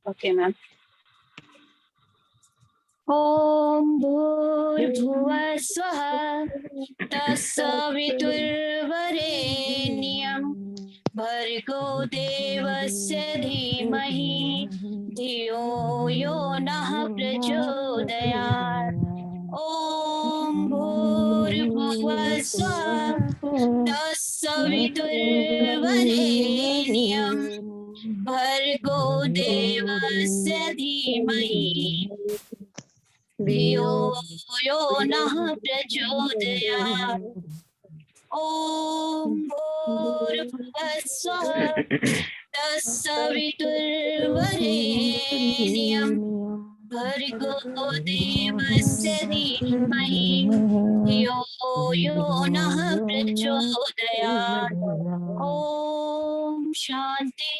Okay ma'am. ओम भूर्भुवः स्वः तत्सवितुर्वरेण्यं भर्गो देवस्य धीमहि धियो यो नः प्रचोदयात्। ओम भूर्भुवः स्वः तत्सवितुर्वरेण्यं भर्गो देवस्य धीमहि धियो यो नः प्रचोदयात्। ओम भूर्भुवः स्वः तत्सवितुर्वरेण्यं भर्गो देवस्य धीमहि धियो यो नः प्रचोदयात्। ओम शांति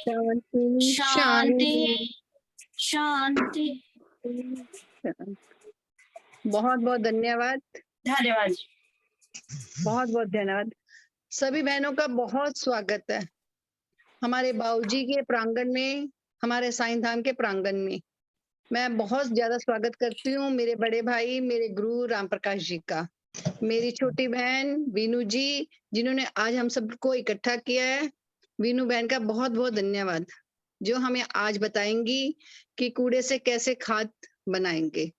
शांति शांति। बहुत बहुत धन्यवाद। धन्यवाद। बहुत बहुत धन्यवाद। सभी बहनों का बहुत स्वागत है हमारे बाबूजी के प्रांगण में, हमारे साईं धाम के प्रांगण में। मैं बहुत ज्यादा स्वागत करती हूँ मेरे बड़े भाई, मेरे गुरु राम प्रकाश जी का, मेरी छोटी बहन वीनू जी, जिन्होंने आज हम सबको इकट्ठा किया है। वीनू बहन का बहुत बहुत धन्यवाद, जो हमें आज बताएंगी कि कूड़े से कैसे खाद बनाएंगे।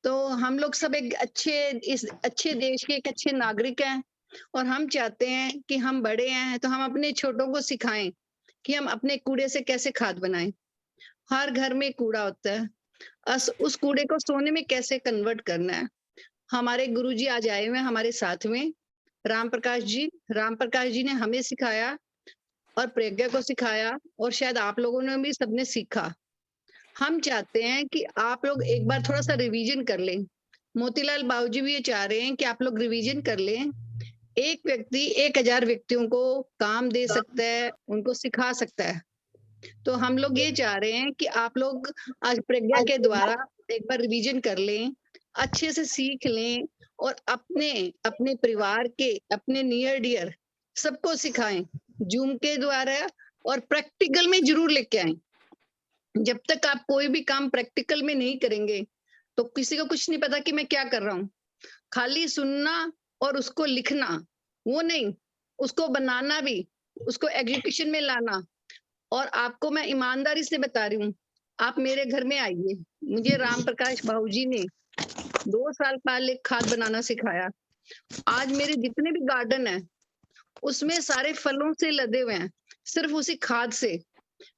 तो हम लोग सब इस अच्छे देश के एक अच्छे नागरिक हैं, और हम चाहते हैं कि हम बड़े हैं तो हम अपने छोटों को सिखाएं कि हम अपने कूड़े से कैसे खाद बनाएं। हर घर में कूड़ा होता है, उस कूड़े को सोने में कैसे कन्वर्ट करना है। हमारे गुरुजी आज आए हुए हैं हमारे साथ में, राम प्रकाश जी ने हमें सिखाया और प्रज्ञा को सिखाया, और शायद आप लोगों ने भी सबने सीखा। हम चाहते हैं कि आप लोग एक बार थोड़ा सा रिवीजन कर लें। मोतीलाल बाबूजी भी ये चाह रहे हैं कि आप लोग रिवीजन कर लें। एक व्यक्ति 1000 व्यक्तियों को काम दे सकता है, उनको सिखा सकता है। तो हम लोग ये चाह रहे हैं कि आप लोग आज प्रज्ञा के द्वारा एक बार रिवीजन कर लें, अच्छे से सीख लें, और अपने अपने परिवार के, अपने नियर डियर सबको सिखाएं जूम के द्वारा, और प्रैक्टिकल में जरूर लेके आएं। जब तक आप कोई भी काम प्रैक्टिकल में नहीं करेंगे तो किसी को कुछ नहीं पता कि मैं क्या कर रहा हूँ। खाली सुनना और उसको लिखना वो नहीं, उसको बनाना भी, उसको एग्जीक्यूशन में लाना। और आपको मैं ईमानदारी से बता रही हूँ, आप मेरे घर में आइए। मुझे राम प्रकाश बाबूजी ने 2 साल पहले खाद बनाना सिखाया। आज मेरे जितने भी गार्डन है उसमें सारे फलों से लदे हुए हैं, सिर्फ उसी खाद से।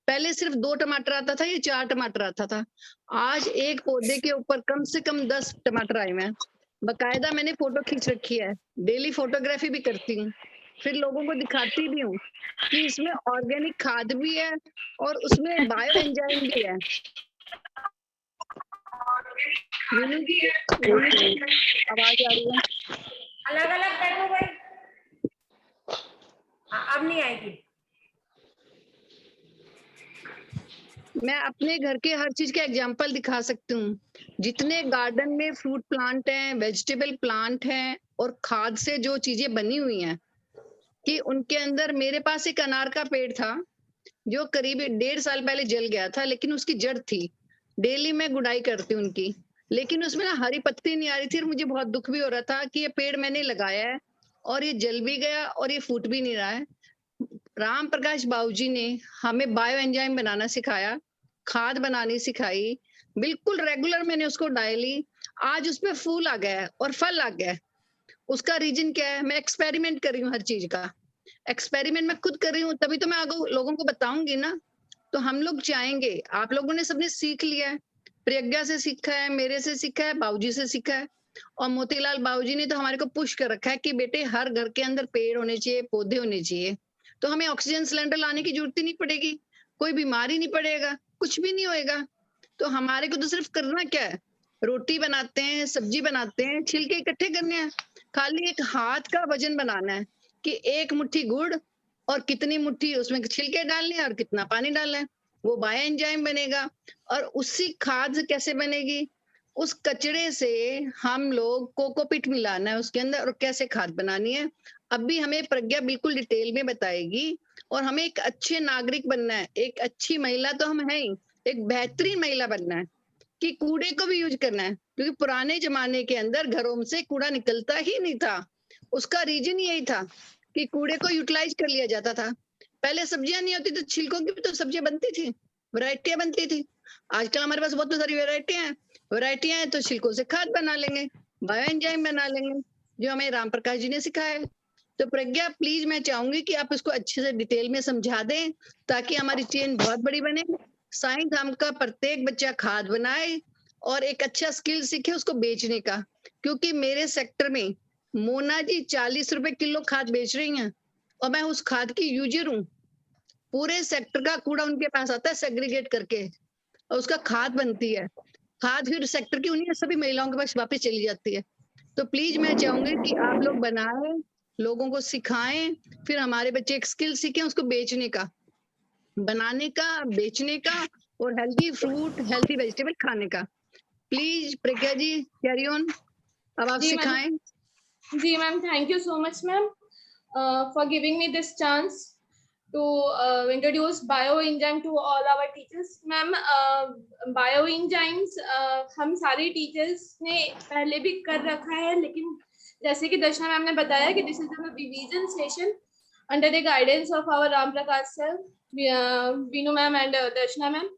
पहले सिर्फ 2 टमाटर आता था या 4 टमाटर आता था, आज एक पौधे के ऊपर कम से कम 10 टमाटर आए हुए हैं। बकायदा मैंने फोटो खींच रखी है, डेली फोटोग्राफी भी करती हूँ, फिर लोगों को दिखाती भी हूँ कि इसमें ऑर्गेनिक खाद भी है और उसमें बायो एंजाइम भी है। आवाज आ रही है? अलग अलग बैठो भाई। अब नहीं आएगी। मैं अपने घर के हर चीज के एग्जाम्पल दिखा सकती हूँ। जितने गार्डन में फ्रूट प्लांट हैं, वेजिटेबल प्लांट हैं, और खाद से जो चीजें बनी हुई हैं, कि उनके अंदर मेरे पास एक अनार का पेड़ था जो करीब 1.5 साल पहले जल गया था, लेकिन उसकी जड़ थी। डेली मैं गुड़ाई करती हूँ उनकी, लेकिन उसमें ना हरी पत्ती नहीं आ रही थी, और मुझे बहुत दुख भी हो रहा था कि ये पेड़ मैंने लगाया है और ये जल भी गया और ये फूट भी नहीं रहा है। राम प्रकाश बाबूजी ने हमें बायो एंजाइम बनाना सिखाया, खाद बनानी सिखाई, बिल्कुल रेगुलर मैंने उसको डाली। आज उसमें फूल आ गया है और फल आ गया है। उसका रीजन क्या है? मैं एक्सपेरिमेंट कर रही हूँ, हर चीज का एक्सपेरिमेंट मैं खुद कर रही हूँ, तभी तो मैं आगे लोगों को बताऊंगी ना। तो हम लोग चाहेंगे, आप लोगों ने सबने सीख लिया है, प्रज्ञा से सीखा है, मेरे से सीखा है, बाबूजी से सीखा है, और मोतीलाल बाबूजी ने तो हमारे को पुश कर रखा है कि बेटे हर घर के अंदर पेड़ होने चाहिए, पौधे होने चाहिए। तो हमें ऑक्सीजन सिलेंडर लाने की जरूरत ही नहीं पड़ेगी, कोई बीमारी नहीं पड़ेगा, कुछ भी नहीं होएगा। तो हमारे को तो सिर्फ करना क्या है, रोटी बनाते हैं, सब्जी बनाते हैं, छिलके इकट्ठे करने हैं, खाली एक हाथ का वजन बनाना है कि 1 मुट्ठी गुड़ और कितनी मुट्ठी उसमें छिलके डालने हैं और कितना पानी डालना है, वो बायो एंजाइम बनेगा। और उसी खाद कैसे बनेगी? उस कचरे से हम लोग कोकोपीट मिलाना है उसके अंदर, और कैसे खाद बनानी है अभी हमें प्रज्ञा बिल्कुल डिटेल में बताएगी। और हमें एक अच्छे नागरिक बनना है, एक अच्छी महिला तो हम हैं ही, एक बेहतरीन महिला बनना है कि कूड़े को भी यूज करना है, क्योंकि पुराने जमाने के अंदर घरों से कूड़ा निकलता ही नहीं था। उसका रीजन यही था कि कूड़े को यूटिलाइज कर लिया जाता था। पहले सब्जियां नहीं होती तो छिलकों की भी तो सब्जियां बनती थी, वैरायटियां बनती थी। आजकल हमारे पास बहुत सारी वैरायटियां हैं, तो छिलकों से खाद बना लेंगे, बायो एंजाइम बना लेंगे, जो हमें राम प्रकाश जी ने सिखाया है। तो प्रज्ञा प्लीज मैं चाहूंगी कि आप इसको अच्छे से डिटेल में समझा दें, ताकि हमारी चेन बहुत बड़ी बने। साईं धाम का प्रत्येक बच्चा खाद बनाए और एक अच्छा स्किल सीखे उसको बेचने का, क्योंकि मेरे सेक्टर में मोना जी 40 रुपए किलो खाद बेच रही हैं और मैं उस खाद की यूजर हूँ। पूरे सेक्टर का कूड़ा उनके पास आता है सेग्रीगेट करके और उसका खाद बनती है। खाद फिर सेक्टर की उन्हीं सभी महिलाओं के पास वापस चली जाती है। तो प्लीज मैं चाहूंगी कि आप लोग बनाएं, लोगों को सिखाएं, फिर हमारे बच्चे एक स्किल सीखें उसको बेचने का, बनाने का, बेचने का, और हेल्दी फ्रूट हेल्दी वेजिटेबल खाने का। Please Pragya ji carry on, अब आप जी मैम, सिखाएं। जी ma'am, thank you so much ma'am for giving me this chance to introduce bioenzyme to all our teachers. Ma'am bioenzymes हम सारे टीचर्स ने पहले भी कर रखा है, लेकिन जैसे कि दर्शना मैम ने बताया कि this is the revision session under the guidance of our Ram Prakash sir, Veenu ma'am and Darshana ma'am.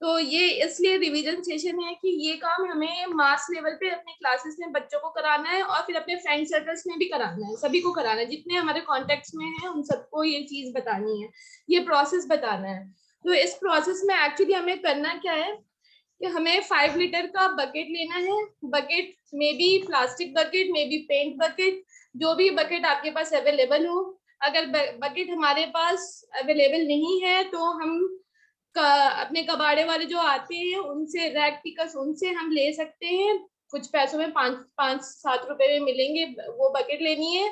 तो ये इसलिए रिवीजन सेशन है कि ये काम हमें मास लेवल पे अपने क्लासेस में बच्चों को कराना है और फिर अपने फ्रेंड सर्कल्स में भी कराना है, सभी को कराना है, जितने हमारे कॉन्टेक्ट्स में हैं उन सबको ये चीज बतानी है, ये प्रोसेस बताना है। तो इस प्रोसेस में एक्चुअली हमें करना क्या है कि हमें 5 लीटर का बकेट लेना है। बकेट में भी प्लास्टिक बकेट, में भी पेंट बकेट, जो भी बकेट आपके पास अवेलेबल हो। अगर बकेट हमारे पास अवेलेबल नहीं है तो हम अपने कबाड़े वाले जो आते हैं उनसे, रैक पिकर्स, उनसे हम ले सकते हैं। कुछ पैसों में 5-7 रुपए में मिलेंगे, वो बकेट लेनी है।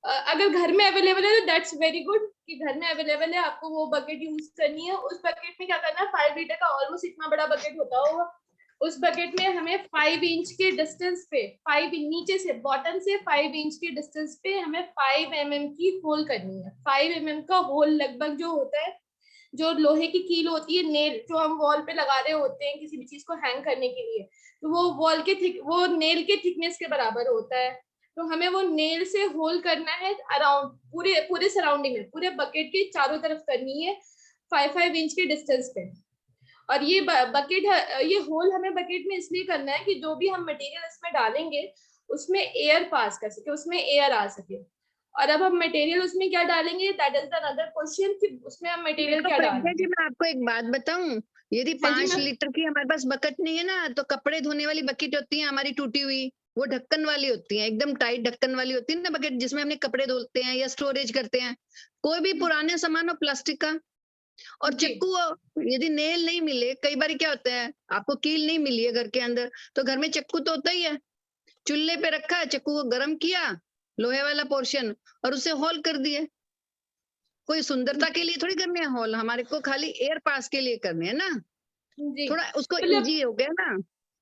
अगर घर में अवेलेबल है तो दैट्स वेरी गुड कि घर में अवेलेबल है, आपको वो बकेट यूज करनी है। उस बकेट में क्या करना है, 5 लीटर का ऑलमोस्ट इतना बड़ा बकेट होता होगा, उस बकेट में हमें 5 इंच के डिस्टेंस पे, 5 नीचे से, बॉटम से 5 इंच के डिस्टेंस पे हमें 5 mm की होल करनी है। 5 mm का होल लगभग जो होता है, जो लोहे की कील होती है, नेल जो हम वॉल पे लगा रहे होते हैं किसी भी चीज को हैंग करने के लिए, तो वो वॉल के वो नेल के थिकनेस के बराबर होता है। तो हमें वो नेल से होल करना है अराउंड पूरे सराउंडिंग में, पूरे बकेट के चारों तरफ करनी है 5 इंच के डिस्टेंस पे। और ये बकेट, ये होल हमें बकेट में इसलिए करना है कि जो भी हम मटेरियल इसमें डालेंगे उसमें एयर पास कर सके, उसमें एयर आ सके। और अब हम मटेरियल उसमें क्या डालेंगे, that is the another question कि उसमें हम मटेरियल क्या डालेंगे। जी मैं आपको एक बात बताऊं, यदि हाँ जी 5 मैम। लीटर की हमारे पास बकेट नहीं है ना, तो कपड़े धोने वाली बकेट होती है हमारी टूटी हुई, वो ढक्कन वाली होती है, एकदम टाइट ढक्कन वाली होती है ना बकेट, जिसमें हमने कपड़े धोते हैं या स्टोरेज करते हैं। कोई भी पुराने सामान हो प्लास्टिक का, और जी। चक्कू हो, यदि नेल नहीं मिले, कई बार क्या होता है आपको कील नहीं मिली है घर के अंदर, तो घर में चक्कू तो होता ही है, चूल्हे पे रखा है, चक्कू को गर्म किया, लोहे वाला पोर्शन, और उसे होल कर दिए। कोई सुंदरता के लिए थोड़ी करने हैं हॉल, हमारे को खाली एयर पास के लिए करने हैं ना, जी थोड़ा उसको मतलब, इजी हो गया ना।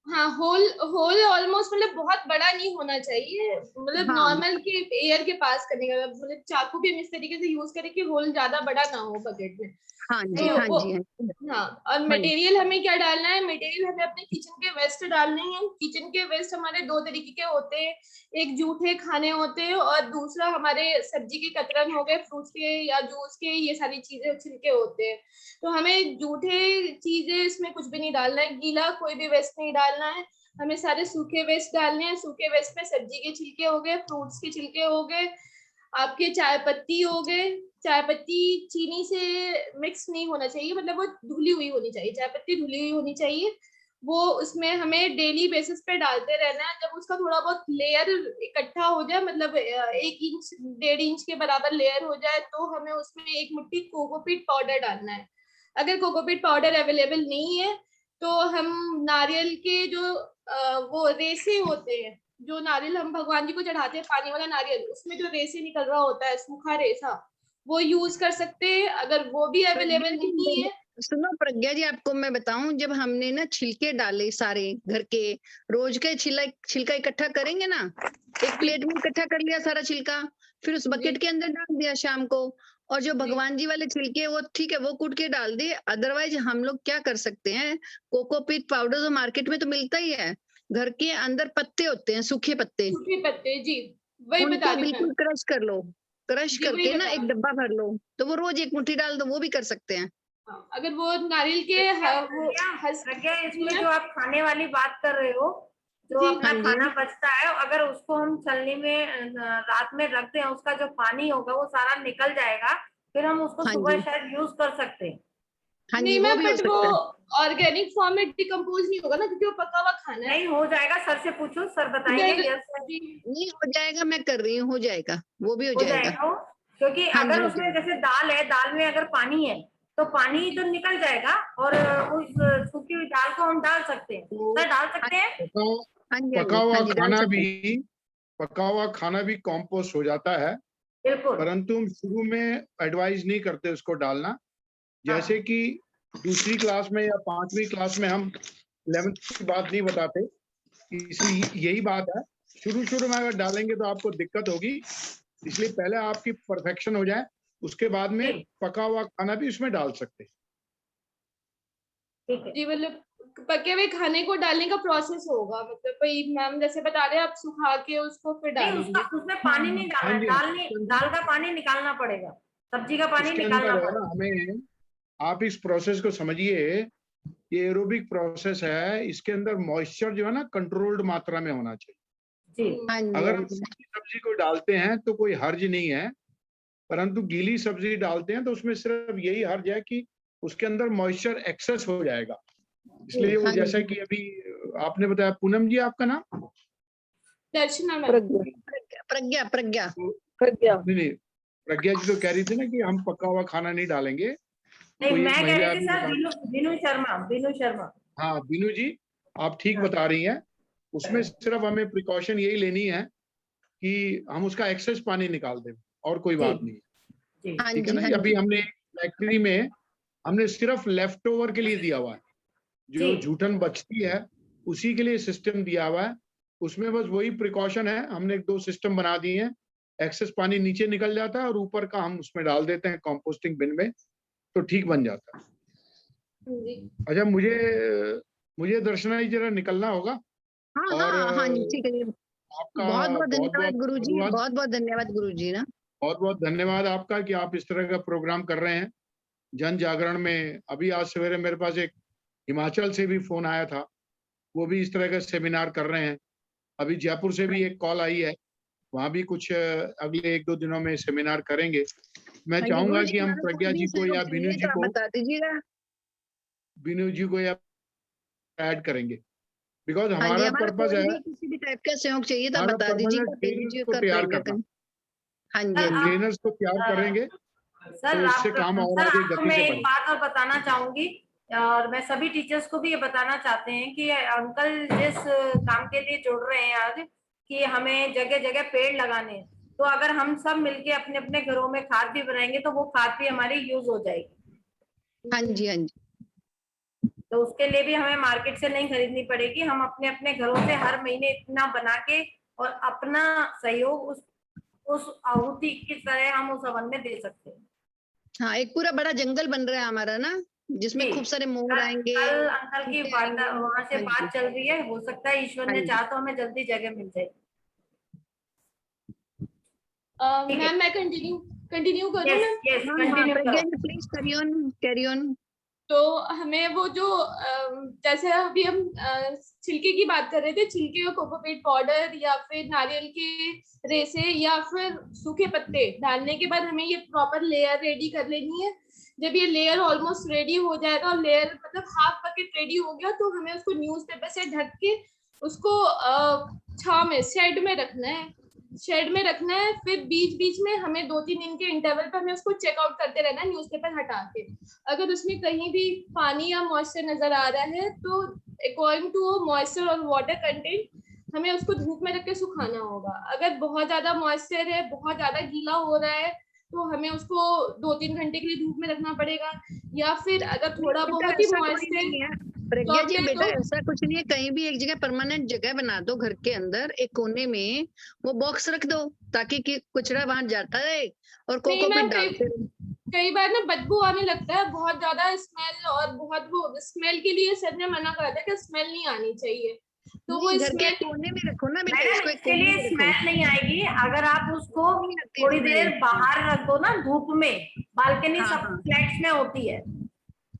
हाँ, होल होल ऑलमोस्ट मतलब बहुत बड़ा नहीं होना चाहिए, मतलब हाँ नॉर्मल के एयर के पास करने का, मतलब चाकू भी हम इस तरीके से यूज करें कि होल ज्यादा बड़ा ना हो बकेट में। हाँ जी, तो हाँ वो, जी, हाँ जी, हाँ, और हाँ जी। मटेरियल हमें क्या डालना है, मटेरियल हमें अपने किचन के वेस्ट डालने हैं। किचन के वेस्ट हमारे 2 तरीके के होते हैं, एक जूठे खाने होते हैं और दूसरा हमारे सब्जी के कतरन हो गए, फ्रूट्स के या जूस के, ये सारी चीजें छिलके होते हैं। तो हमें जूठे चीजें इसमें कुछ भी नहीं डालना है, गीला कोई भी वेस्ट नहीं डालना है, हमें सारे सूखे वेस्ट डालने हैं। सूखे वेस्ट में सब्जी के छिलके हो गए, फ्रूट्स के छिलके हो गए, आपके चाय पत्ती हो गए। चाय पत्ती चीनी से मिक्स नहीं होना चाहिए, मतलब वो धुली हुई होनी चाहिए, चाय पत्ती धुली हुई होनी चाहिए। वो उसमें हमें डेली बेसिस पे डालते रहना है। जब उसका थोड़ा बहुत लेयर इकट्ठा हो जाए, मतलब 1 इंच 1.5 इंच के बराबर लेयर हो जाए, तो हमें उसमें 1 मुट्ठी कोकोपीट पाउडर डालना है। अगर कोकोपीट पाउडर अवेलेबल नहीं है तो हम नारियल के जो वो रेसे होते हैं, जो नारियल हम भगवान जी को चढ़ाते हैं, पानी वाला नारियल, उसमें जो रेसे निकल रहा होता है, सूखा रेसा, वो यूज कर सकते हैं। अगर वो भी अवेलेबल नहीं है, सुनो प्रज्ञा जी, आपको मैं बताऊं, जब हमने ना छिलके डाले सारे घर के, रोज के छिलका इकट्ठा करेंगे ना, एक प्लेट में इकट्ठा कर लिया सारा छिलका, फिर उस बकेट के अंदर डाल दिया शाम को, और जो भगवान जी वाले छिलके वो ठीक है, वो कूट के डाल दिए। अदरवाइज हम लोग क्या कर सकते हैं, कोकोपीट पाउडर जो मार्केट में तो मिलता ही है, घर के अंदर पत्ते होते हैं, सूखे पत्ते, सूखे पत्ते, जी वही बता उनको रही हूँ बिल्कुल मैम। क्रश कर लो, क्रश जी वही करके ना बता एक रही हूँ। डब्बा भर लो, तो वो रोज एक मुट्ठी डाल दो, वो भी कर सकते हैं। हाँ, अगर वो नारियल के वो हस प्रज्ञा, जी इसमें मैम। जो आप खाने वाली बात कर रहे हो, जो जी अपना हाँ जी, खाना बचता है, अगर उसको हम छलनी में रात में रख दें, उसका जो पानी होगा वो सारा निकल जाएगा, फिर हम उसको हाँ सुबह जी, शायद यूज कर सकते हैं। हाँ जी, नहीं वो मैम, भी हो बट वो सकता है। ऑर्गेनिक फॉर्म में डिकम्पोज नहीं होगा ना, क्योंकि वो पका हुआ खाना है। नहीं हो जाएगा, सर से पूछो, सर बताएंगे। अगर यस, जी नहीं हो जाएगा, मैं कर रही हूँ, हो जाएगा, वो भी हो हो जाएगा। जाएगा वो, क्योंकि हाँ जी, अगर हो उसमें जाएगा। जैसे दाल है, दाल में अगर पानी है तो पानी तो निकल जाएगा, और उस सूखी हुई दाल को हम डाल सकते हैं। तो सर डाल हाँ सकते हैं? पका हाँ जी, हाँ पका जी, हुआ हाँ जी, डाल खाना सकते भी हैं। पका हुआ खाना भी कंपोस्ट हो जाता है, बिल्कुल। परंतु हम शुरू में एडवाइज नहीं करते उसको डालना। हाँ, जैसे कि दूसरी क्लास में या 5वीं क्लास में हम 11th की बात नहीं बताते, इसलिए यही बात है, शुरू शुरू में अगर डालेंगे तो आपको दिक्कत होगी, इसलिए पहले आपकी परफेक्शन हो जाए, उसके बाद में जी, पका हुआ खाना भी उसमें डाल सकते हैं। ठीक है। जी, मतलब पके हुए खाने को डालने का प्रोसेस होगा, मतलब वही मैम जैसे बता रहे हैं, आप सुखा के उसको फिर नहीं, उसका डालेंगे। उसमें हाँ पानी नहीं डालना हाँ है, जी, दाल नहीं, दाल का पानी निकालना पड़ेगा, सब्जी का पानी इसके निकालना अंदर है ना, पड़ेगा। हमें आप इस प्रोसेस को समझिए, ये एरोबिक प्रोसेस है, इसके अंदर मॉइस्चर जो है ना कंट्रोल्ड मात्रा में होना चाहिए। जी, हाँ जी, अगर हाँ हम जी, सूखी सब्जी को डालते हैं तो कोई हर्ज नहीं है, परंतु गीली सब्जी डालते हैं तो उसमें सिर्फ यही हर्ज है कि उसके अंदर मॉइस्चर एक्सेस हो जाएगा। इसलिए वो हाँ जैसा जी। कि अभी आपने बताया, पूनम जी आपका नाम? दर्शना मैम। प्रज्ञा, प्रज्ञा, प्रज्ञा, तो प्रज्ञा। नहीं नहीं, प्रज्ञा जी तो कह रही थी ना कि हम पका हुआ खाना नहीं डालेंगे। नहीं, कोई एक मैं कह महिला रही थी अभी सर, बता, बीनू बीनू शर्मा, बीनू शर्मा। हाँ बीनू जी, आप ठीक हाँ, बता रही हैं। उसमें सिर्फ हमें प्रिकॉशन यही लेनी है कि हम उसका एक्सेस पानी निकाल दें, और कोई जी, बात नहीं है। जी, हाँ ठीक है जी, ना, हाँ ये अभी जी, हमने फैक्ट्री में हमने सिर्फ लेफ्ट ओवर के लिए दिया हुआ है, जी, जो जूठन बचती है उसी के लिए सिस्टम दिया हुआ है। उसमें बस वही प्रिकॉशन है, हमने 2 सिस्टम बना दिए हैं, एक्सेस पानी नीचे निकल जाता है और ऊपर का हम उसमें डाल देते हैं कंपोस्टिंग बिन में, तो ठीक बन जाता है। जी अच्छा, मुझे मुझे दर्शना जी जरा निकलना होगा, हाँ और हाँ हाँ जी, ठीक है जी। आपका बहुत बहुत बहुत बहुत धन्यवाद गुरु जी, धन्यवाद, बहुत बहुत धन्यवाद गुरु जी ना। बहुत बहुत धन्यवाद आपका कि आप इस तरह का प्रोग्राम कर रहे हैं जन जागरण में। अभी आज सवेरे मेरे पास एक हिमाचल से भी फोन आया था, वो भी इस तरह का सेमिनार कर रहे हैं। अभी जयपुर से भी एक कॉल आई है, वहां भी कुछ अगले 1-2 दिनों में सेमिनार करेंगे। मैं हाँ जी गुरु चाहूंगा जी, कि हम हमारा कोई प्रज्ञा भी जी को सहयोग या चाहिए तो आप बता दीजिएगा। बिनू जी को या ऐड करेंगे, बिकॉज हाँ जी, हमारा हमारा पर्पज कोई है, भी किसी भी टाइप का सहयोग चाहिए तो आप हमारा बता पर्पज है दीजिएगा, बिरु ट्रेनर्स जी को कर तैयार पाएंगे करना। कहीं। हाँ जी, सर हाँ जी, ट्रेनर्स को तैयार करेंगे सर तो इससे काम और सर आगे आपको गति मैं से एक बढ़े। बात और बताना चाहूंगी, और मैं सभी टीचर्स को भी ये बताना चाहते हैं कि अंकल जिस काम के लिए जुड़ रहे हैं आज, कि हमें जगह जगह पेड़ लगाने हैं, तो अगर हम सब मिलके अपने अपने घरों में खाद भी बनाएंगे तो वो खाद भी हमारी यूज हो जाएगी। हाँ जी, हाँ जी, तो उसके लिए भी हमें मार्केट से नहीं खरीदनी पड़ेगी, हम अपने अपने घरों से हर महीने इतना बना के और अपना सहयोग उस आहुति की तरह हम उस हवन में दे सकते हैं। हाँ, एक पूरा बड़ा जंगल बन रहा है हमारा ना, जिसमें जी, खूब सारे मोर कल आएंगे, कल अंकल की चीते वार्ता आएंगे। वहां से हाँ जी, बात चल रही है, हो सकता है ईश्वर हाँ ने जी, चाहा तो हमें जल्दी जगह मिल जाए। ठीक है, मैम मैं कंटिन्यू कंटिन्यू करूँ यस मैम? यस, हाँ हाँ, कंटिन्यू प्रज्ञा करो। जी please carry on, carry on. तो हमें वो जो जैसे अभी हम छिलके की बात कर रहे थे, छिलके और कोकोपीट पाउडर या फिर नारियल के रेसे या फिर सूखे पत्ते डालने के बाद हमें ये प्रॉपर लेयर रेडी कर लेनी है। जब ये लेयर ऑलमोस्ट रेडी हो जाएगा और लेयर मतलब हाफ बकेट रेडी हो गया, तो हमें उसको न्यूज़पेपर से ढक के उसको छांव में शेड में रखना है। शेड में रखना है, फिर बीच बीच में हमें 2-3 दिन के इंटरवल पर हमें उसको चेकआउट करते रहना है न्यूज़पेपर हटा के। अगर उसमें कहीं भी पानी या मॉइस्चर नजर आ रहा है तो अकॉर्डिंग टू मॉइस्चर और वाटर कंटेंट हमें उसको धूप में रख के सुखाना होगा। अगर बहुत ज्यादा मॉइस्चर है, बहुत ज्यादा गीला हो रहा है, तो हमें उसको 2-3 घंटे के लिए धूप में रखना पड़ेगा। या फिर अगर नहीं थोड़ा बेटा, बहुत ही ऐसा कोई मॉइस्चर नहीं है प्रज्ञा जी, टॉप है बेटा तो ऐसा कुछ नहीं है, कहीं भी एक जगह परमानेंट जगह बना दो, घर के अंदर एक कोने में वो बॉक्स रख दो, ताकि कि कचरा वहां जाता रहे और नहीं कोकोपीट मैम, कई डालते रहो। कई बार ना बदबू आने लगता है, बहुत ज्यादा स्मेल, और बहुत वो स्मेल के लिए सर ने मना कर दिया कि स्मेल नहीं आनी चाहिए, तो वो नहीं, घर के स्मेल कोने में रखो ना बेटा, मैडम इसको एक इसके कोने लिए में रखो। स्मेल नहीं आएगी अगर आप उसको नहीं आती थोड़ी smell। देर बाहर रख दो ना धूप में, बालकनी हाँ, सब हाँ। फ्लैट्स में होती है, हाँ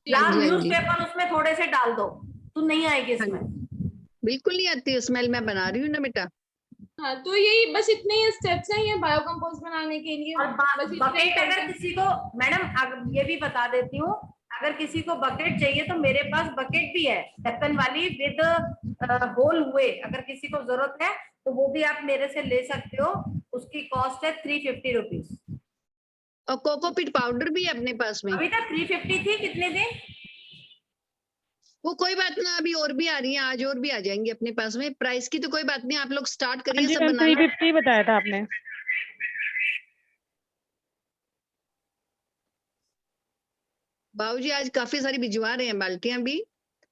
लाल जी, हाँ जी, न्यूज़पेपर उसमें थोड़े से डाल दो तो नहीं आएगी हाँ स्मेल। जी। बिल्कुल नहीं आती स्मेल, मैं बना रही हूँ ना बेटा। हाँ, तो यही बस इतने ही स्टेप्स हैं ये बायो कंपोस्ट बनाने के लिए, और बस इतना ही बकेट अगर करना है। किसी को, मैडम ये भी बता देती हूँ, अगर किसी को बकेट चाहिए तो मेरे पास बकेट भी है ढक्कन वाली विद होल हुए, अगर किसी को जरूरत है तो वो भी आप मेरे से ले सकते हो, उसकी कॉस्ट है 350 रुपीज। और कोकोपीट पाउडर भी है अपने पास में। अभी तक 350 थी, कितने दिन? वो कोई बात ना, अभी और भी आ रही है, आज और भी आ जाएंगी अपने पास में। प्राइस की तो कोई बात नहीं, आप लोग स्टार्ट करिए जी सब मैम, बनाना। 350 बताया था आपने। बाबूजी आज काफी सारी भिजवा रहे हैं बाल्टियां भी,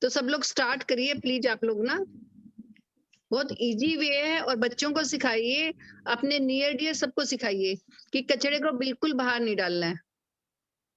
तो सब लोग स्टार्ट करिए प्लीज आप लोग ना। बहुत इजी वे है, और बच्चों को सिखाइए, अपने नियर डियर सबको सिखाइए कि कचरे को बिल्कुल बाहर नहीं डालना है।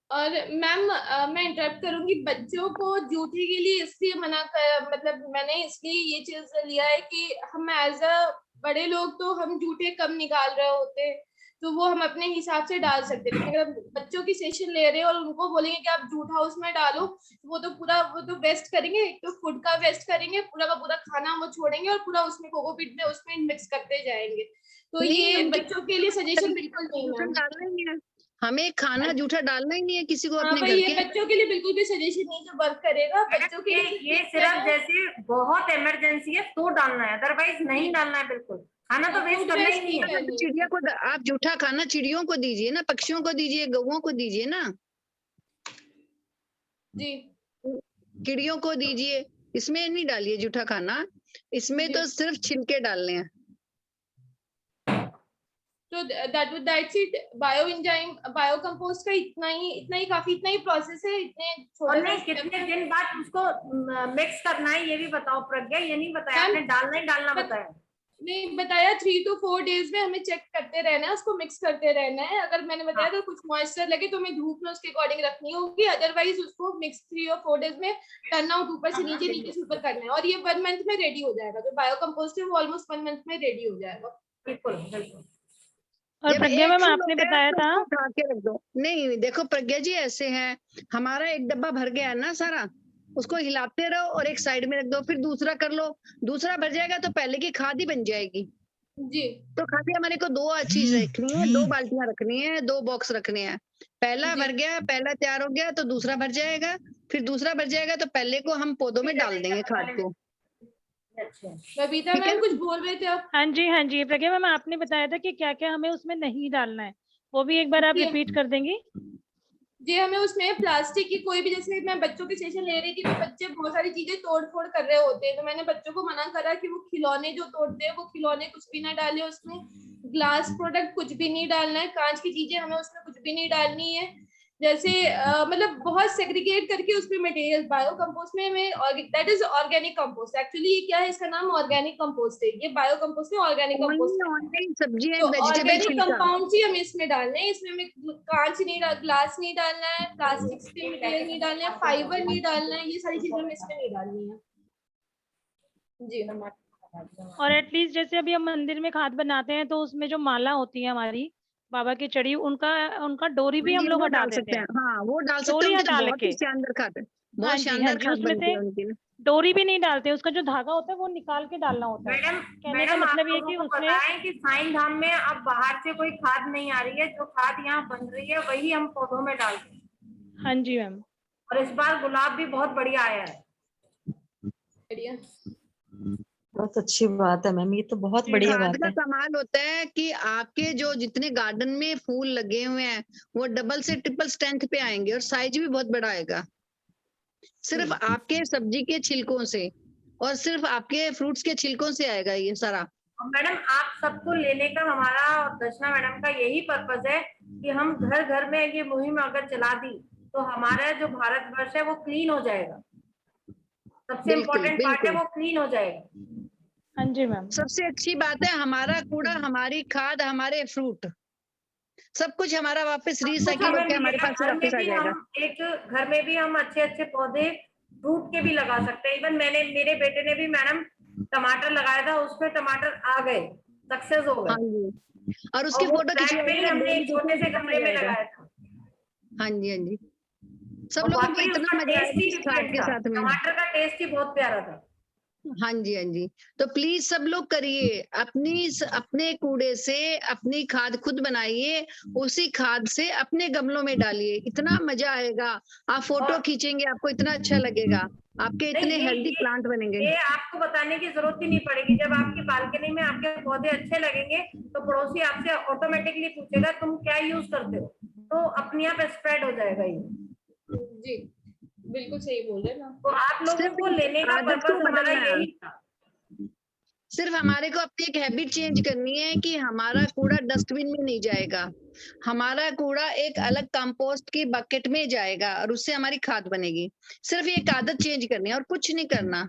और मैम मैं इंटरप्ट करूंगी, बच्चों को जूठे के लिए इसलिए मना कर, मतलब मैंने इसलिए ये चीज लिया है कि हम एज अ बड़े लोग तो हम जूठे कम निकाल रहे होते, तो वो हम अपने हिसाब से डाल सकते हैं, लेकिन अगर बच्चों की सेशन ले रहे हैं और उनको बोलेंगे कि आप जूठा उसमें डालो, वो तो वेस्ट करेंगे, एक तो फूड का वेस्ट करेंगे, पूरा का पूरा खाना वो छोड़ेंगे और पूरा उसमें कोकोपीट में उसमें मिक्स करते जाएंगे, तो नहीं, ये उनके बच्चों के लिए सजेशन बिल्कुल नहीं जूठा मैम। डालना ही नहीं है, हमें खाना जूठा डालना ही नहीं है किसी को हाँ अपने भाई, घर ये के। बच्चों के लिए बिल्कुल भी सजेशन नहीं जो वर्क करेगा, बच्चों के लिए ये सिर्फ जैसे बहुत इमरजेंसी है तो डालना है, अदरवाइज नहीं डालना है बिल्कुल, खाना तो वेस्ट करना ही नहीं है। तो चिड़िया को आप जूठा खाना चिड़ियों को दीजिए ना, पक्षियों को दीजिए, गौओं को दीजिए ना, जी चिड़ियों को दीजिए, इसमें नहीं डालिए जूठा खाना, इसमें जी। तो सिर्फ छिलके डालने हैं। तो that's it, bio enzyme bio compost का इतना ही काफी, इतना ही प्रोसेस है, इतने और छोटे नहीं, से कितने दिन बाद उसको मिक्स करना है ये भी बताओ प्रज्ञा, ये नहीं बताया आपने, डालना ही डालना बताया। नहीं बताया, 3 to 4 डेज में हमें चेक करते रहना है, उसको मिक्स करते रहना है, अगर मैंने बताया तो कुछ मॉइस्चर लगे तो हमें धूप में उसके अकॉर्डिंग रखनी होगी, अदरवाइज उसको मिक्स 3 और 4 डेज में टर्न आउट ऊपर से नीचे, नीचे से ऊपर करना है, और ये 1 मंथ में रेडी हो जाएगा, जो बायो कंपोस्ट है वो ऑलमोस्ट 1 मंथ में रेडी हो जाएगा। बिल्कुल बिल्कुल। और जब प्रज्ञा एक मैम फूल आपने होता है बताया तो था, उसको उठा के रख दो। नहीं देखो प्रज्ञा जी, ऐसे है, हमारा एक डब्बा भर गया है ना सारा, उसको हिलाते रहो और एक साइड में रख दो, फिर दूसरा कर लो, दूसरा भर जाएगा तो पहले की खाद ही बन जाएगी। जी तो खाली हमारे को 2 चीज रखनी है, 2 बाल्टियां रखनी है, 2 बॉक्स रखने हैं। पहला भर गया, पहला तैयार हो गया तो दूसरा भर जाएगा, फिर दूसरा भर जाएगा तो पहले को हम पौधों में डाल देंगे खाद को। अच्छा, बबीता ठीक है मैम ना? कुछ बोल रहे थे आप? हाँ जी प्रज्ञा मैम, आपने बताया था कि क्या क्या हमें उसमें नहीं डालना है, वो भी एक बार आप जी। रिपीट कर देंगी? जी, हमें उसमें प्लास्टिक की कोई भी, जैसे मैं बच्चों की सेशन ले रही थी तो बच्चे बहुत सारी चीजें तोड़ फोड़ कर रहे होते हैं, तो मैंने बच्चों को मना करा कि वो खिलौने जो तोड़ते हैं वो खिलौने कुछ भी ना डाले उसमें, ग्लास प्रोडक्ट कुछ भी नहीं डालना है, कांच की चीजें हमें उसमें कुछ भी नहीं डालनी है, जैसे मतलब बहुत सेग्रीगेट करके उसमें मटेरियल बायो कंपोस्ट में that is organic compost, actually ये क्या है, इसका नाम ऑर्गेनिक कंपोस्ट है, ये बायो कंपोस्ट में ऑर्गेनिक कंपोस्ट है, ऑनलाइन सब्जी तो एंड वेजिटेबल ऑर्गेनिक छिलका। कंपाउंड्स ही हमें इसमें डालने हैं, इसमें हमें कांच नहीं ग्लास नहीं डालना है, प्लास्टिक के मटेरियल नहीं डालना है, फाइबर नहीं डालना है, ये सारी चीजें हमें इसमें नहीं डालनी है। जी और एटलीस्ट जैसे अभी हम मंदिर में खाद बनाते हैं तो उसमें जो माला होती है हमारी बाबा की चढ़ी, उनका डोरी भी हम लोग वो हटा डाल देते सकते हैं, हैं, हाँ वो डाल सकते हैं, डोरी उनकी तो हटा बहुत ही के। शानदार खाद है, हाँ बहुत जी शानदार खाद उसमें बनती से है उनकी ना। डोरी भी नहीं डालते, उसका जो धागा होता है वो निकाल के डालना होता है। मैडम कहने का मैडम आप मतलब ये लोगों कि को उसमें पता है कि साईं धाम में अब बाहर से कोई खाद नहीं आ रही है, जो खाद यहाँ बन रही है वही हम पौधों में डालते हैं। हाँ जी मैम। और इस बार गुलाब भी बहुत बढ़िया आया है। बढ़िया, बहुत अच्छी बात है मैम, ये तो बहुत जी, बढ़िया खाद बात का है। कमाल होता है कि आपके जो जितने गार्डन में फूल लगे हुए हैं वो डबल से ट्रिपल स्ट्रेंथ पे आएंगे और साइज भी बहुत बड़ा आएगा, सिर्फ आपके सब्जी के छिलकों से और सिर्फ आपके फ्रूट्स के छिलकों से आएगा ये सारा। और मैडम आप सबको लेने का हमारा और दर्शना मैडम का यही पर्पज है कि हम घर घर में ये मुहिम अगर चला दी तो हमारा जो भारतवर्ष है वो क्लीन हो जाएगा, सबसे इम्पोर्टेंट पार्ट है वो क्लीन हो जाएगा। हाँ जी मैम। सबसे अच्छी बात है हमारा कूड़ा, हमारी खाद, हमारे फ्रूट, सब कुछ हमारा वापस सब कुछ रिसाइकिल हमें होकर हमारे मिलेगा। पास घर में वापस आ भी जाएगा। हम एक घर में भी हम अच्छे अच्छे पौधे फ्रूट के भी लगा सकते हैं। इवन मेरे बेटे ने भी मैडम टमाटर लगाया था, उसमें टमाटर आ गए, सक्सेस हो हाँ गए। जी, और उसकी और वो फोटो फ्लैट में ही खिंचवाइएगा, हमने डेली एक छोटे देखिए से कितना गमले मजा में आएगा। लगाया था। हाँ जी, हाँ जी, सब और लोगों को वाकई इतना उसका मजा टेस्ट आएगा ही इस खाद डिफरेंट के था, साथ में। टमाटर का टेस्ट ही बहुत प्यारा था। हाँ जी, हाँ जी, तो प्लीज सब लोग करिए, अपने कूड़े से अपनी खाद खुद बनाइए, उसी खाद से अपने गमलों में डालिए, इतना मजा आएगा। आप फोटो और खींचेंगे, आपको इतना अच्छा लगेगा, आपके नहीं, इतने हेल्दी प्लांट बनेंगे। ये आपको बताने की जरूरत ही नहीं पड़ेगी। जब आपकी बालकनी में आपके पौधे अच्छे लगेंगे तो पड़ोसी आपसे ऑटोमेटिकली पूछेगा तुम क्या यूज करते हो, तो अपने आप स्प्रेड हो जाएगा ये। जी बिल्कुल सही बोल रहे हैं ना। तो आप लोगों सिर्फ को एक लेने का आदत को पर्पस हमारा बदलना है, यही था। सिर्फ हमारे को अपनी एक हैबिट चेंज करनी है कि हमारा कूड़ा डस्टबिन में नहीं जाएगा, हमारा कूड़ा एक अलग कंपोस्ट की बकेट में जाएगा और उससे हमारी खाद बनेगी। सिर्फ एक आदत चेंज करनी है और कुछ नहीं करना।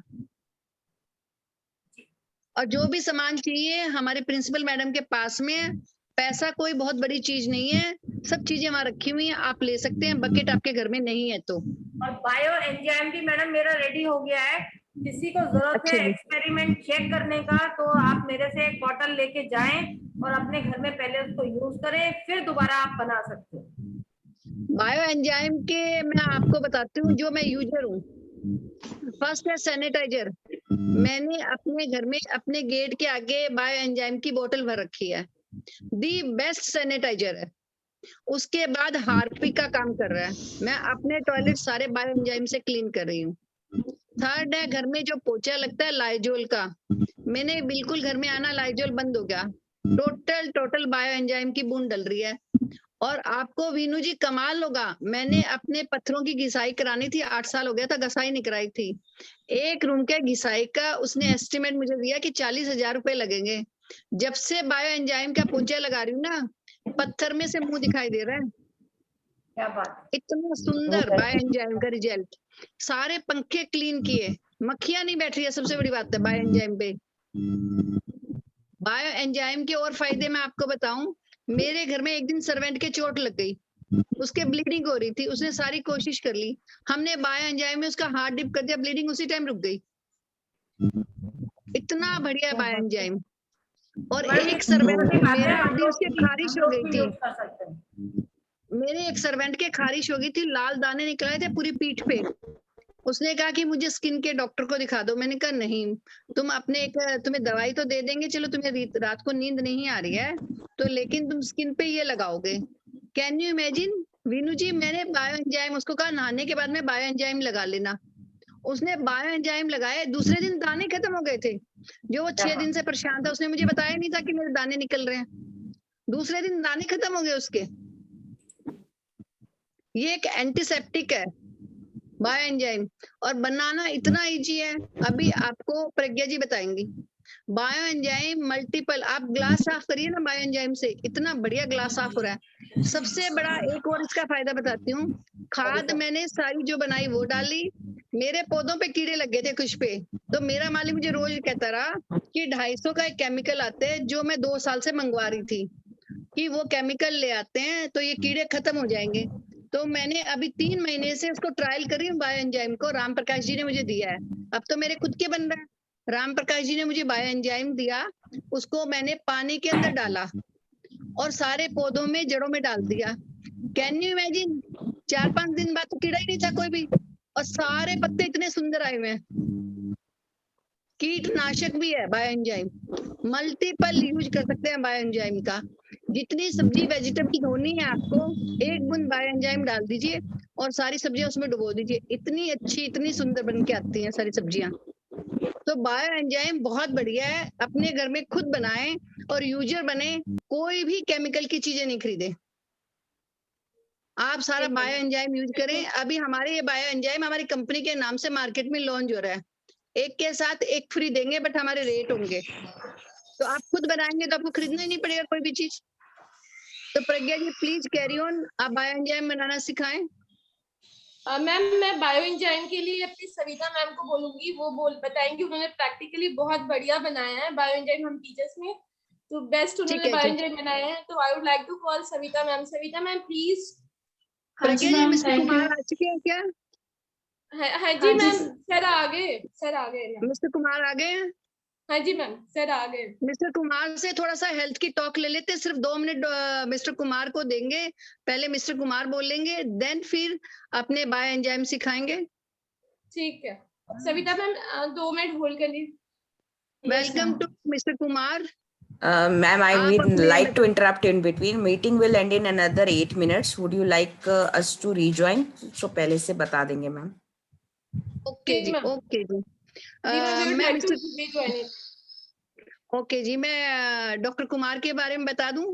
और जो भी सामान चाहिए हमारे प्रिंसिपल मैडम के पास में है, पैसा कोई बहुत बड़ी चीज नहीं है, सब चीजें वहां रखी हुई हैं, आप ले सकते हैं, बकेट आपके घर में नहीं है तो। और बायो एंजाइम भी मैडम मेरा रेडी हो गया है। किसी को जरूरत है अच्छा जी, एक्सपेरिमेंट चेक करने का तो आप मेरे से एक बॉटल लेके जाएं और अपने घर में पहले उसको यूज करें, फिर दोबारा आप बना सकते हो। बायो एंजाइम के मैं आपको बताती हूँ, जो मैं यूजर हूँ। फर्स्ट है सैनिटाइजर, मैंने अपने घर में अपने गेट के आगे बायो एंजाइम की बोतल भर रखी है, दी बेस्ट सैनिटाइजर है। उसके बाद हार्पिक का काम कर रहा है, मैं अपने टॉयलेट सारे बायो एंजाइम से क्लीन कर रही हूँ। थर्ड है घर में जो पोछा लगता है लाइजोल का, मैंने बिल्कुल घर में आना लाइजोल बंद हो गया, टोटल बायो एंजाइम की बूंद डल रही है। और आपको वीनू जी कमाल होगा, मैंने अपने पत्थरों की घिसाई करानी थी, 8 साल हो गया था घसाई नहीं कराई थी। एक रूम के घिसाई का उसने एस्टिमेट मुझे दिया कि 40,000 रुपए लगेंगे। जब से बायो एंजाइम का पोछा लगा रही हूँ ना, पत्थर में से मुंह दिखाई दे रहा है, क्या बात। इतना सुंदर बायो एंजाइम का रिजल्ट। सारे पंखे क्लीन किए, मक्खियां नहीं बैठ रही है, सबसे बड़ी बात है बायो एंजाइम पे। बायो एंजाइम के और फायदे मैं आपको बताऊं, मेरे घर में एक दिन सर्वेंट के चोट लग गई, उसके ब्लीडिंग हो रही थी, उसने सारी कोशिश कर ली, हमने बायो एंजाइम में उसका हाथ डिप कर दिया, ब्लीडिंग उसी टाइम रुक गई। इतना बढ़िया है बायो एंजाइम। और मैडम एक ये सर्वेंट अच्छी बात है, मेरा हम अभी लोग उसके भी खारिश हो गई थी, यूज कर सकते हैं। मेरे एक सर्वेंट के खारिश हो गई थी, लाल दाने निकले थे पूरी पीठ पे। उसने कहा कि मुझे स्किन के डॉक्टर को दिखा दो, मैंने कहा नहीं, तुम अपने एक तुम्हें दवाई तो दे देंगे, चलो तुम्हें रात को नींद नहीं आ रही है तो, लेकिन तुम स्किन पे ये लगाओगे। कैन यू इमेजिन वीनू जी, मैंने बायो एंजाइम उसको कहा नहाने के बाद में बायो एंजाइम लगा लेना, उसने बायो एंजाइम लगाए, दूसरे दिन दाने खत्म हो गए थे। जो वो 6 दिन से परेशान था, उसने मुझे बताया नहीं था कि मेरे दाने निकल रहे हैं, दूसरे दिन दाने खत्म हो गए उसके। ये एक एंटीसेप्टिक है बायो एंजाइम, और बनाना इतना इजी है, अभी आपको प्रज्ञा जी बताएंगी। बायो एंजाइम मल्टीपल, आप ग्लास साफ करिए ना बायो एंजाइम से, इतना बढ़िया ग्लास साफ हो रहा है। सबसे बड़ा एक और इसका फायदा बताती हूँ, खाद मैंने सारी जो बनाई वो डाली, मेरे पौधों पे कीड़े लग गए थे कुछ पे, तो मेरा माली मुझे रोज कहता रहा कि 250 का एक केमिकल आते हैं, जो मैं 2 साल से मंगवा रही थी कि वो केमिकल ले आते हैं तो ये कीड़े खत्म हो जाएंगे। तो मैंने अभी 3 महीने से उसको ट्रायल कर रही हूँ बायो एंजाइम को, राम प्रकाश जी ने मुझे दिया है, अब तो मेरे खुद के बन रहा है। राम प्रकाश जी ने मुझे बायो एंजाइम दिया, उसको मैंने पानी के अंदर डाला और सारे पौधों में जड़ों में डाल दिया। कैन यू इमेजिन, 4-5 दिन बाद तो कीड़ा ही नहीं था कोई भी, और सारे पत्ते इतने सुंदर आए हुए हैं। कीटनाशक भी है बायो एंजाइम, मल्टीपल यूज कर सकते हैं बायो एंजाइम का। जितनी सब्जी वेजिटेबल होनी है आपको, एक बूंद बायो एंजाइम डाल दीजिए और सारी सब्जियां उसमें डुबो दीजिए, इतनी अच्छी इतनी सुंदर बन के आती हैं सारी सब्जियां। तो बायो एंजाइम बहुत बढ़िया है, अपने घर में खुद बनाएं और यूजर बने, कोई भी केमिकल की चीजें नहीं खरीदे, आप सारा बायो एंजाइम यूज करें। अभी हमारे ये बायो एंजाइम हमारी कंपनी के नाम से मार्केट में लॉन्च हो रहा है, एक के साथ एक फ्री देंगे, बट हमारे रेट होंगे, तो आप खुद बनाएंगे तो आपको खरीदना ही नहीं पड़ेगा कोई भी चीज। तो प्रज्ञा जी प्लीज कैरी ऑन, आप बायो एंजाइम बनाना सिखाएं। मैम मैं बायो एंजाइम के लिए अपनी सविता मैम को बोलूंगी, वो बताएंगी, उन्होंने प्रैक्टिकली बहुत बढ़िया बनाया है बायो एंजाइम हम टीचर्स में, तो बेस्ट उन्होंने है, बायो ठीक। इंजन बनाया है। तो I would like to call Savita ma'am. Savita ma'am please. Pragya ji, mister Kumar आ चुके हैं क्या? हाँ जी मैम, सर आ गए, सर आ गए मैम। मिस्टर कुमार आ गए हैं? हाँ जी मैम, सर आ गए। मिस्टर कुमार से थोड़ा सा हेल्थ की टॉक ले लेते हैं, सिर्फ 2 मिनट मिस्टर कुमार को देंगे। पहले मिस्टर कुमार बोलेंगे, देन फिर अपने बायो एंजाइम सिखाएंगे। ठीक है सविता मैम, 2 मिनट होल्ड कर लीजिए। Welcome to mister Kumar. Ma'am, I आप would अपने like to interrupt in between. Meeting will end in another 8 minutes. Would you like us to rejoin? So पहले से बता देंगे मैम। ओके जी, मैम। ओके जी। जी मैम, वी वुड मैं like to mister rejoin it. Okay जी, मैं डॉक्टर कुमार के बारे में बता दूं।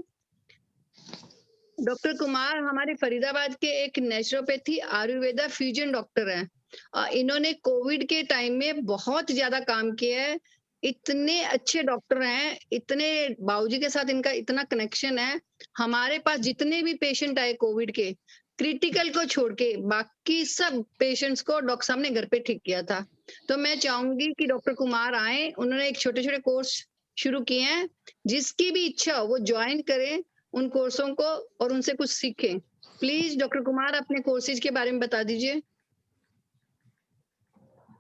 डॉक्टर कुमार हमारे फरीदाबाद के एक नेचुरोपैथी आयुर्वेदा फ्यूजन डॉक्टर हैं। इन्होंने कोविड के टाइम में बहुत ज्यादा काम किया है। इतने अच्छे डॉक्टर हैं, इतने बाबूजी के साथ इनका इतना कनेक्शन है। हमारे पास जितने भी पेशेंट आए कोविड के, क्रिटिकल को छोड़ के बाकी सब पेशेंट्स को डॉक्टर साहब ने घर पे ठीक किया था। तो मैं चाहूंगी कि डॉक्टर कुमार आए। उन्होंने एक छोटे छोटे कोर्स शुरू किए हैं, जिसकी भी इच्छा हो वो ज्वाइन करें उन कोर्सों को और उनसे कुछ सीखें। प्लीज डॉक्टर कुमार अपने कोर्सेज के बारे में बता दीजिए।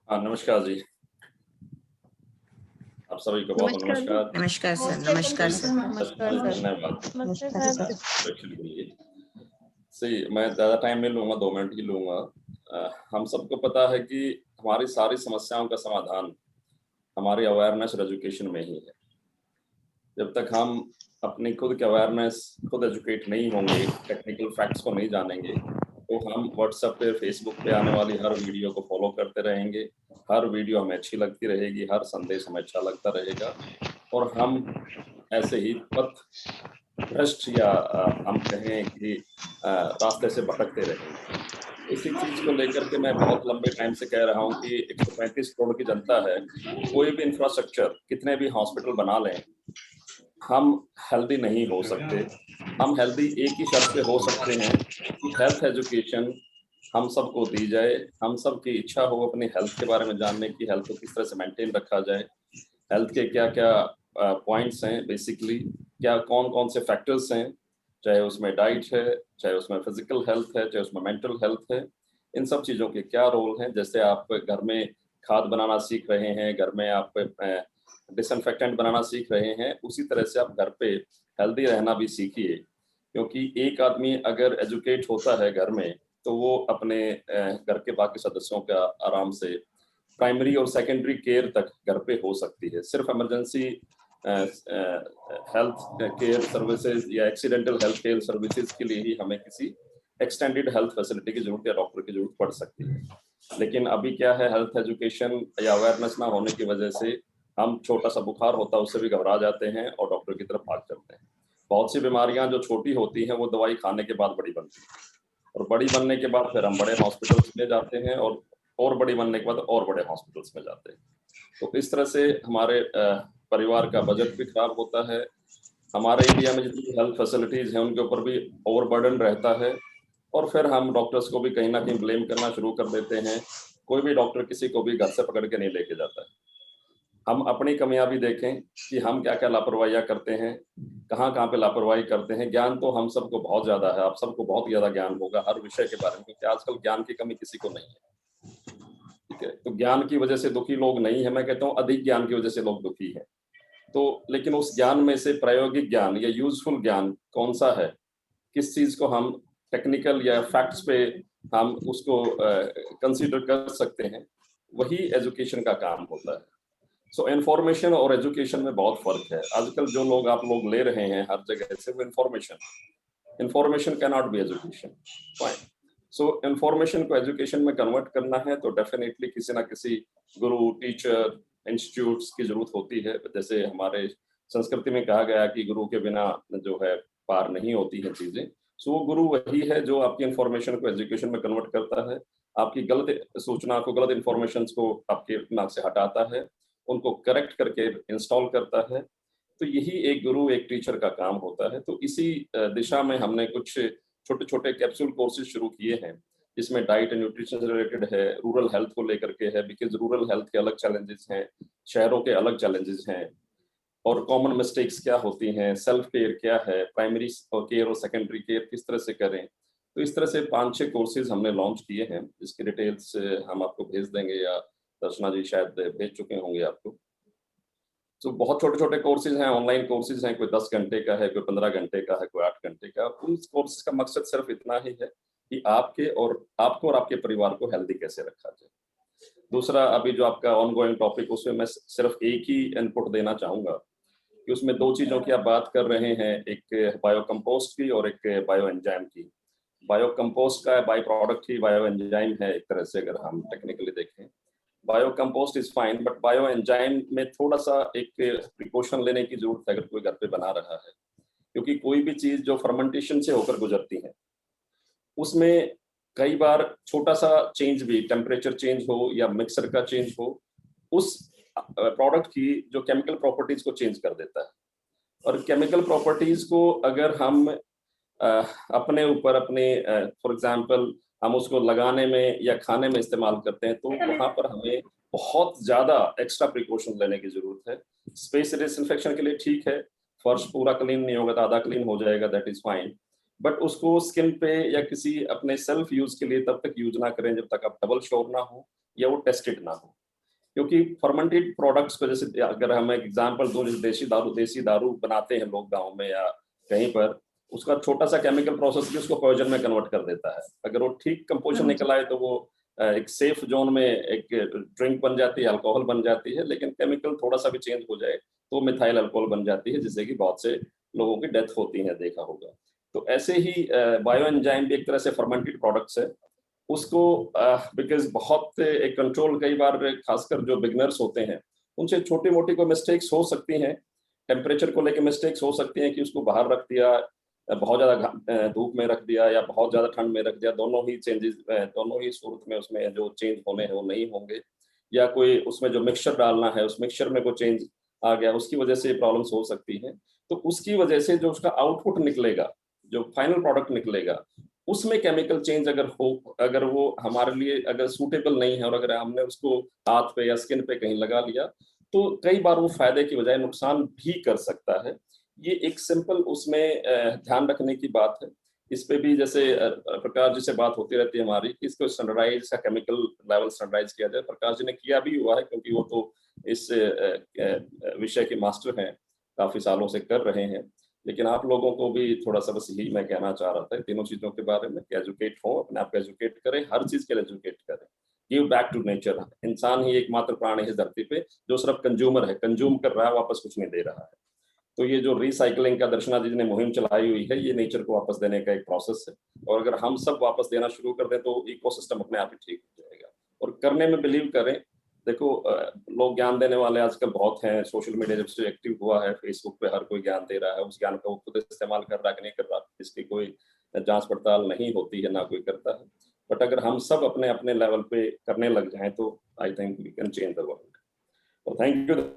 नमस्कार जी, आप सभी को बहुत नमस्कार। नमस्कार सर। नमस्कार सर। धन्यवाद। नमस्कार सर। सही, मैं ज़्यादा टाइम नहीं लूँगा, 2 मिनट ही लूँगा। हम सबको पता है कि हमारी सारी समस्याओं का समाधान हमारी अवेयरनेस और एजुकेशन में ही है। जब तक हम अपनी खुद की अवेयरनेस, खुद एजुकेट नहीं होंगे, टेक्निकल फैक्ट्स को नहीं जानेंगे, तो हम व्हाट्सएप पे, फेसबुक पे आने वाली हर वीडियो को फॉलो करते रहेंगे। हर वीडियो हमें अच्छी लगती रहेगी, हर संदेश हमें अच्छा लगता रहेगा और हम ऐसे ही पथ भ्रष्ट या हम कहें कि रास्ते से भटकते रहेंगे। इसी चीज को लेकर के मैं बहुत लंबे टाइम से कह रहा हूं कि 135 करोड़ की जनता है, कोई भी इंफ्रास्ट्रक्चर, कितने भी हॉस्पिटल बना लें, हम हेल्दी नहीं हो सकते। हम हेल्दी एक ही शर्त पे हो सकते हैं कि हेल्थ एजुकेशन हम सबको दी जाए। हम सब की इच्छा हो अपनी हेल्थ के बारे में जानने की, हेल्थ को किस तरह से मेंटेन रखा जाए, हेल्थ के क्या क्या पॉइंट्स हैं, बेसिकली क्या कौन कौन से फैक्टर्स हैं, चाहे उसमें डाइट है, चाहे उसमें फिजिकल हेल्थ है, चाहे उसमें मेंटल हेल्थ है, इन सब चीज़ों के क्या रोल हैं। जैसे आप घर में खाद बनाना सीख रहे हैं, घर में आप डिसइंफेक्टेंट बनाना सीख रहे हैं, उसी तरह से आप घर पे हेल्दी रहना भी सीखिए। क्योंकि एक आदमी अगर एजुकेट होता है घर में, तो वो अपने घर के बाकी सदस्यों का आराम से प्राइमरी और सेकेंडरी केयर तक घर पे हो सकती है। सिर्फ इमरजेंसी हेल्थ केयर सर्विसेज या एक्सीडेंटल हेल्थ केयर सर्विसेज के लिए ही हमें किसी एक्सटेंडेड हेल्थ फैसिलिटी की जरूरत या डॉक्टर की जरूरत पड़ सकती है। लेकिन अभी क्या है, हेल्थ एजुकेशन या अवेयरनेस ना होने की वजह से हम छोटा सा बुखार होता है उससे भी घबरा जाते हैं और डॉक्टर की तरफ भाग चलते हैं। बहुत सी बीमारियां जो छोटी होती हैं वो दवाई खाने के बाद बड़ी बनती हैं और बड़ी बनने के बाद फिर हम बड़े हॉस्पिटल्स में जाते हैं और बड़ी बनने के बाद और बड़े हॉस्पिटल्स में जाते हैं। तो इस तरह से हमारे परिवार का बजट भी खराब होता है। हमारे इंडिया में जितनी हेल्थ फैसिलिटीज हैं उनके ऊपर भी ओवरबर्डन रहता है और फिर हम डॉक्टर्स को भी कहीं ना कहीं ब्लेम करना शुरू कर देते हैं। कोई भी डॉक्टर किसी को भी घर से पकड़ के नहीं लेके जाता है। हम अपनी कमियां भी देखें कि हम क्या क्या लापरवाहियां करते हैं, कहाँ कहाँ पे लापरवाही करते हैं। ज्ञान तो हम सबको बहुत ज्यादा है, आप सबको बहुत ज्यादा ज्ञान होगा हर विषय के बारे में, क्योंकि आजकल ज्ञान की कमी किसी को नहीं है। ठीक है, तो ज्ञान की वजह से दुखी लोग नहीं है, मैं कहता हूँ अधिक ज्ञान की वजह से लोग दुखी हैं। तो लेकिन उस ज्ञान में से प्रायोगिक ज्ञान या यूजफुल ज्ञान कौन सा है, किस चीज को हम टेक्निकल या फैक्ट्स पे हम उसको कंसीडर कर सकते हैं, वही एजुकेशन का काम होता है। सो इन्फॉर्मेशन और एजुकेशन में बहुत फर्क है। आजकल जो लोग आप लोग ले रहे हैं हर जगह से, वो information can not be education. Fine. So information को एजुकेशन में कन्वर्ट करना है तो डेफिनेटली किसी ना किसी गुरु, टीचर, इंस्टीट्यूट्स की जरूरत होती है। जैसे हमारे संस्कृति में कहा गया कि गुरु के बिना जो है पार नहीं होती है चीजें। सो वो गुरु वही है जो आपकी इन्फॉर्मेशन को एजुकेशन में कन्वर्ट करता है, आपकी गलत सूचना को, गलत इन्फॉर्मेशन को आपके दिमाग से हटाता है, उनको करेक्ट करके इंस्टॉल करता है। तो यही एक गुरु, एक टीचर का काम होता है। तो इसी दिशा में हमने कुछ छोटे छोटे कैप्सूल कोर्सेज शुरू किए हैं, जिसमें डाइट एंड न्यूट्रिशन से रिलेटेड है, रूरल हेल्थ को लेकर के है, बिकॉज रूरल हेल्थ के अलग चैलेंजेस हैं, शहरों के अलग चैलेंजेस हैं। और कॉमन मिस्टेक्स क्या होती हैं, सेल्फ केयर क्या है, प्राइमरी केयर और सेकेंडरी केयर किस तरह से करें। तो इस तरह से 5-6 कोर्सेज हमने लॉन्च किए हैं, जिसकी डिटेल्स हम आपको भेज देंगे या दर्शना जी शायद भेज चुके होंगे आपको। तो बहुत छोटे छोटे कोर्सेज हैं, ऑनलाइन कोर्सेज हैं, कोई 10 घंटे का है, कोई 15 घंटे का है, कोई 8 घंटे का। उन कोर्सेज का मकसद सिर्फ इतना ही है कि आपको और आपके परिवार को हेल्दी कैसे रखा जाए। दूसरा, अभी जो आपका ऑनगोइंग टॉपिक, उसमें मैं सिर्फ एक ही इनपुट देना चाहूंगा कि उसमें 2 चीजों की आप बात कर रहे हैं, एक बायो कंपोस्ट की और एक बायो एंजाइम की। बायो कंपोस्ट का by product he bio enzyme है एक तरह से, अगर हम टेक्निकली देखें। Bio compost is fine, but bio enzyme में थोड़ा सा एक प्रिकॉशन लेने की जरूरत है अगर कोई घर पे बना रहा है, क्योंकि कोई भी चीज जो फर्मेंटेशन से होकर गुजरती है उसमें कई बार छोटा सा चेंज भी, टेम्परेचर चेंज हो या मिक्सर का चेंज हो, उस प्रोडक्ट की जो केमिकल प्रॉपर्टीज को चेंज कर देता है। और केमिकल प्रॉपर्टीज को अगर हम अपने ऊपर अपने फॉर एग्जांपल हम उसको लगाने में या खाने में इस्तेमाल करते हैं, तो वहां पर हमें बहुत ज्यादा एक्स्ट्रा प्रिकॉशन लेने की जरूरत है। स्पेस डिसइंफेक्शन के लिए ठीक है, फर्श पूरा क्लीन नहीं होगा तो आधा क्लीन हो जाएगा, दैट इज फाइन, बट उसको स्किन पे या किसी अपने सेल्फ यूज के लिए तब तक यूज ना करें जब तक आप डबल श्योर ना हो या वो टेस्टेड ना हो। क्योंकि फर्मेंटेड प्रोडक्ट्स को, जैसे अगर हम एक एग्जांपल दूं, जैसे देसी दारू बनाते हैं लोग गाँव में या कहीं पर, उसका छोटा सा केमिकल प्रोसेस भी उसको पॉइजन में कन्वर्ट कर देता है। अगर वो ठीक कंपोजिशन निकल आए तो वो एक सेफ जोन में एक ड्रिंक बन जाती है, अल्कोहल बन जाती है, लेकिन केमिकल थोड़ा सा भी चेंज हो जाए तो मिथाइल अल्कोहल बन जाती है, जिससे कि बहुत से लोगों की डेथ होती है, देखा होगा। तो ऐसे ही बायो एंजाइम भी एक तरह से फर्मेंटेड प्रोडक्ट्स है, उसको बिकॉज बहुत एक कंट्रोल, कई बार खासकर जो बिगनर्स होते हैं उनसे छोटी मोटी कोई मिस्टेक्स हो सकती हैं, टेम्परेचर को लेकर मिस्टेक्स हो सकती हैं कि उसको बाहर रख दिया, बहुत ज्यादा धूप में रख दिया या बहुत ज्यादा ठंड में रख दिया, दोनों ही चेंजेस, दोनों ही सूरत में उसमें जो चेंज होने हैं वो नहीं होंगे। या कोई उसमें जो मिक्सचर डालना है उस मिक्सचर में कोई चेंज आ गया, उसकी वजह से प्रॉब्लम्स हो सकती हैं। तो उसकी वजह से जो उसका आउटपुट निकलेगा, जो फाइनल प्रोडक्ट निकलेगा, उसमें केमिकल चेंज अगर वो हमारे लिए अगर सूटेबल नहीं है और अगर हमने उसको हाथ पे या स्किन पे कहीं लगा लिया, तो कई बार वो फायदे की बजाय नुकसान भी कर सकता है। ये एक सिंपल उसमें ध्यान रखने की बात है। इस पे भी जैसे प्रकाश जी से बात होती रहती है हमारी, इसको स्टैंडर्डाइज का केमिकल लेवल स्टैंडर्डाइज किया जाए। प्रकाश जी ने किया भी हुआ है, क्योंकि वो तो इस विषय के मास्टर हैं, काफी सालों से कर रहे हैं। लेकिन आप लोगों को भी थोड़ा सा बस यही मैं कहना चाह रहा था, तीनों चीजों के बारे में, एजुकेट हो, अपने आप को एजुकेट करें, हर चीज के लिए एजुकेट करें, गिव बैक टू नेचर। इंसान ही एकमात्र प्राणी है धरती पे जो सिर्फ कंज्यूमर है, कंज्यूम कर रहा है, वापस कुछ नहीं दे रहा है। तो ये जो रिसाइकलिंग का दर्शना जी ने मुहिम चलाई हुई है, ये नेचर को वापस देने का एक प्रोसेस है, और अगर हम सब वापस देना शुरू कर दें तो इकोसिस्टम अपने आप ही ठीक हो जाएगा। और करने में बिलीव करें। देखो, लोग ज्ञान देने वाले आजकल बहुत हैं, सोशल मीडिया जब से एक्टिव हुआ है, फेसबुक पे हर कोई ज्ञान दे रहा है, उस ज्ञान का वो खुद इस्तेमाल कर रहा है कि नहीं कर रहा, इसकी कोई जांच पड़ताल नहीं होती है, ना कोई करता है। बट अगर हम सब अपने अपने लेवल पे करने लग जाएं तो I think we can change the world. Thank you.